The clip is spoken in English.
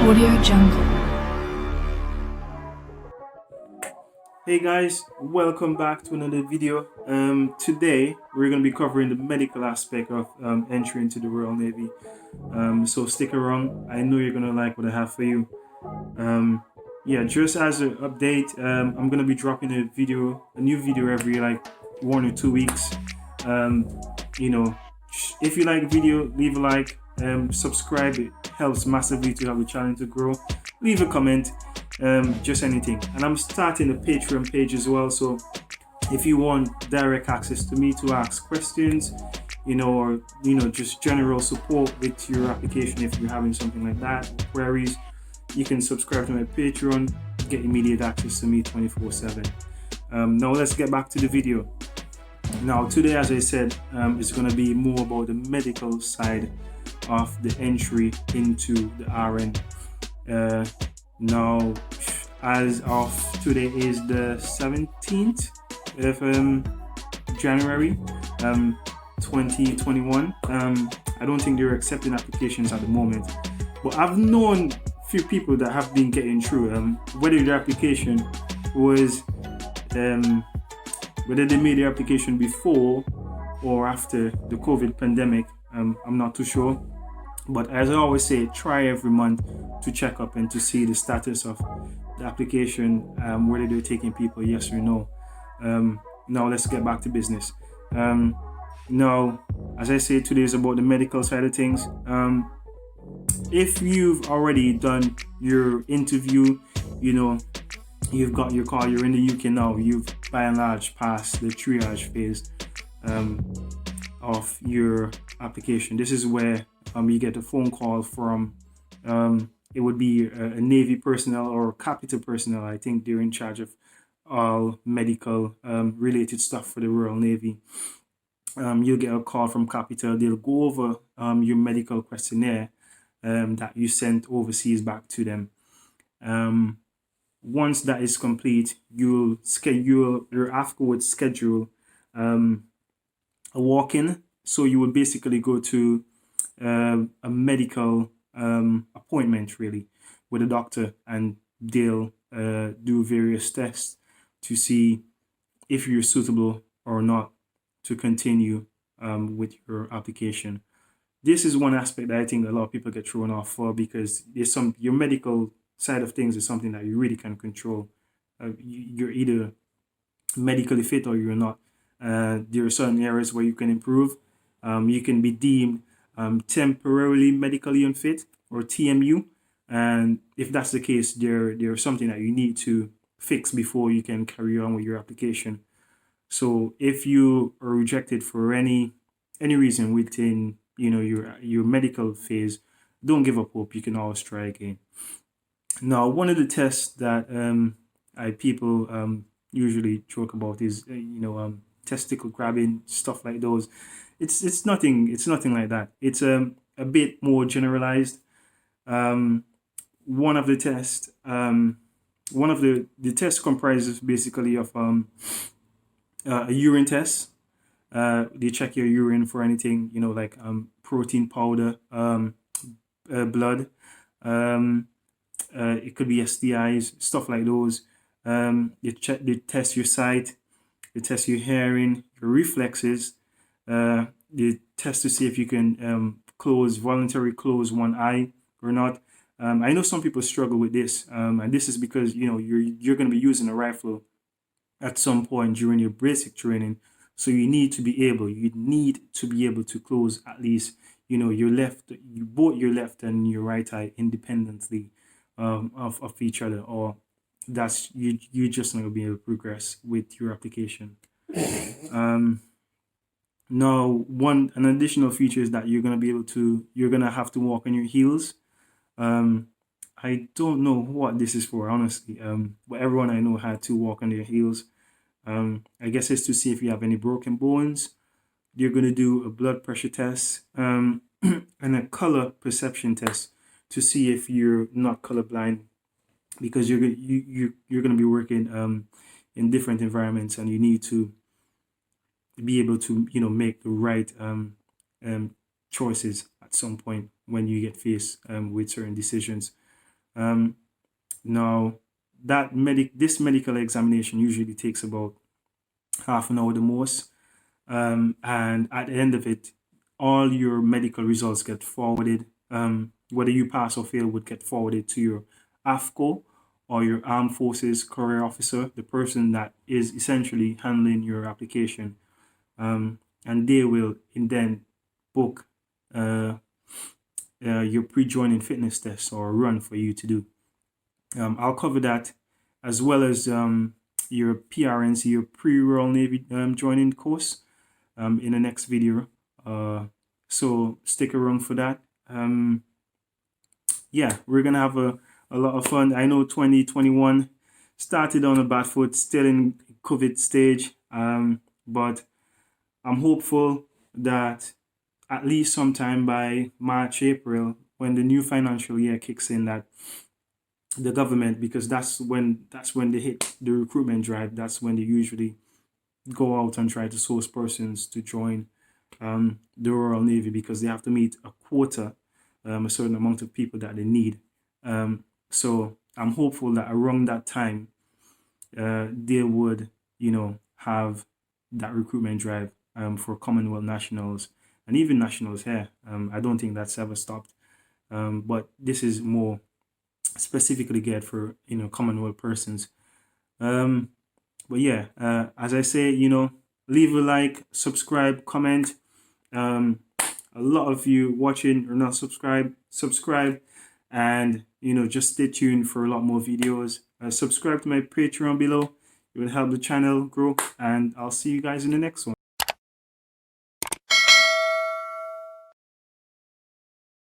Audio Jungle. Hey guys, welcome back to another video. Today we're going to be covering the medical aspect of entry into the Royal Navy. So stick around. I know you're going to like what I have for you. Yeah, just as an update, I'm going to be dropping a new video every like 1 or 2 weeks. Um, you know, if you like the video, leave a like, subscribe. It helps massively to have the channel to grow. Leave a comment, just anything. And I'm starting a Patreon page as well. So if you want direct access to me to ask questions, or just general support with your application, if you're having something like that, queries, you can subscribe to my Patreon, get immediate access to me 24/7. Now let's get back to the video. Now today, as I said, it's going to be more about the medical side of the entry into the RN. Now, as of today is the 17th of January 2021. I don't think they're accepting applications at the moment, but I've known few people that have been getting through. Whether their application was whether they made their application before or after the COVID pandemic, I'm not too sure. But as I always say, try every month to check up and to see the status of the application, whether they're taking people, yes or no. Now let's get back to business. Now, as I say, today is about the medical side of things. If you've already done your interview, you've got your call, you're in the UK now, you've by and large passed the triage phase of your application. This is where you get a phone call from, it would be a Navy personnel or Capital personnel. I think they're in charge of all medical related stuff for the Royal Navy. You'll get a call from Capital. They'll go over your medical questionnaire that you sent overseas back to them. Once that is complete, you'll afterwards schedule a walk-in. So you would basically go to a medical appointment really with a doctor, and they'll do various tests to see if you're suitable or not to continue with your application. This is one aspect that I think a lot of people get thrown off for, because your medical side of things is something that you really can control. You're either medically fit or you're not. There are certain areas where you can improve. You can be deemed temporarily medically unfit, or TMU, and if that's the case, there's something that you need to fix before you can carry on with your application. So if you are rejected for any reason within your medical phase, don't give up hope. You can always try again. Now, one of the tests that people usually joke about is testicle grabbing, stuff like those. It's nothing like that. It's a bit more generalized. One of the tests comprises basically of a urine test. They check your urine for anything, like protein powder, blood. It could be STIs, stuff like those. They test your sight, they test your hearing, your reflexes. They test to see if you can voluntarily close one eye or not. I know some people struggle with this, and this is because you're going to be using a rifle at some point during your basic training. So you need to be able to close at least both your left and your right eye independently of each other, or that's you're just not gonna be able to progress with your application. Now, an additional feature is that you're gonna have to walk on your heels. I don't know what this is for, honestly. But everyone I know had to walk on their heels. I guess it's to see if you have any broken bones. You're gonna do a blood pressure test, and a color perception test to see if you're not colorblind, because you're going to be working in different environments, and you need to be able to make the right choices at some point when you get faced with certain decisions. Now, this medical examination usually takes about half an hour the most, and at the end of it, all your medical results get forwarded. Whether you pass or fail would get forwarded to your AFCO or your Armed Forces Career Officer, the person that is essentially handling your application, and they will then book your pre-joining fitness test or run for you to do. I'll cover that, as well as your PRNC, your pre-Royal Navy joining course, in the next video. So stick around for that. Yeah, we're gonna have a lot of fun. I know 2021 started on a bad foot, still in COVID stage, but I'm hopeful that at least sometime by March, April, when the new financial year kicks in, that the government, because that's when they hit the recruitment drive, that's when they usually go out and try to source persons to join the Royal Navy, because they have to meet a quota, a certain amount of people that they need. So I'm hopeful that around that time, they would, have that recruitment drive for Commonwealth nationals and even nationals here. I don't think that's ever stopped. But this is more specifically geared for, Commonwealth persons. But yeah, as I say, leave a like, subscribe, comment. A lot of you watching are not subscribe, and just stay tuned for a lot more videos. Subscribe to my Patreon below. It will help the channel grow, and I'll see you guys in the next one.